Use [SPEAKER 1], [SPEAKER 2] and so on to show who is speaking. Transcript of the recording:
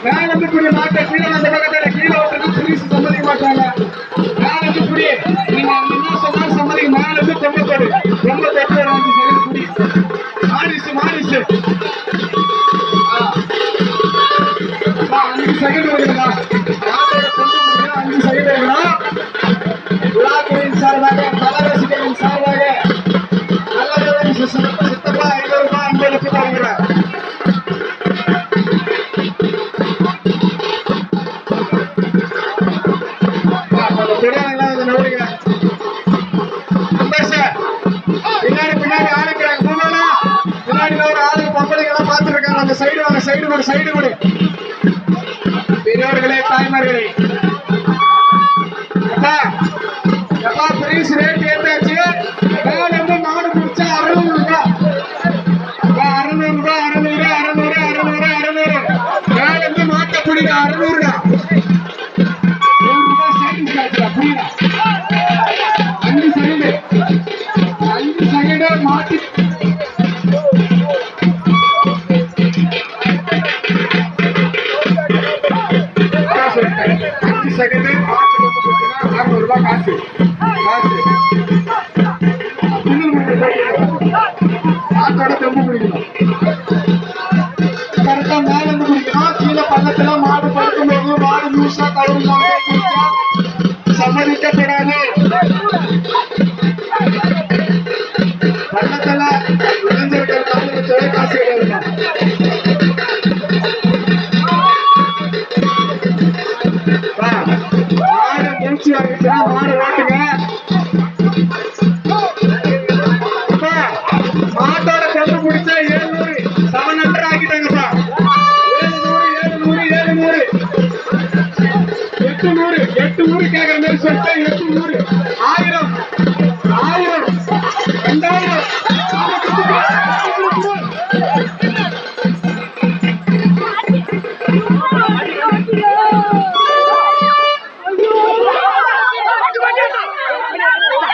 [SPEAKER 1] மேல இருந்து குடி மாட்ட கீழே அந்த பக்கத்துல கீழே விட்டு புரிசு சம்மதிக்க மாட்டாங்க. மேல இருந்து குடி நீங்க என்ன சொன்னாலும் சம்மதிக்க. மேல இருந்து ரொம்ப தொடு ரொம்ப தொட்டு ஒரு 5 செகண்ட் குடி. மாறிச்சு 5 செகண்ட் வருதுமா. மாட்டோட கொண்டு முடியும் 5 செகண்ட் இருக்கணும். விழாக்குழுவின் சார்பாக பல ரசிகர்களின் சார்பாக நல்ல சித்தப்பா 500 ரூபாய் 50 லட்சம் வாங்குறேன். பின்னாடி ஆளுக்கிறாங்க. பின்னாடி ஒரு ஆளுக்கு பொம்பளைங்க எல்லாம் பார்த்துட்டு இருக்காங்க. அந்த சைடு வாங்க. சைடு கொடு பெரியவர்களே தாய்மார்களே. எப்பா பிரைஸ் ரேட் ஏத்தாச்சு. மேல இருந்து மாடு பிடிச்சா 600 ரூபாய். 600 ரூபாய் 600 மேல இருந்து மாட்ட பிடிக்க 600 ரூபாய். 100 ரூபாய் சேவிங்ஸ் ஆச்சுடா. புரியுதா? 5 செகண்ட் மாட்டி காசு ஆட்டோட தெம்பு பிடிக்கணும். கரெக்டா மேல இருந்து பிடிக்கணும். கீழே பள்ளத்துல மாடு படுக்கும் போது மாடு நியூஸா கவருவாங்க.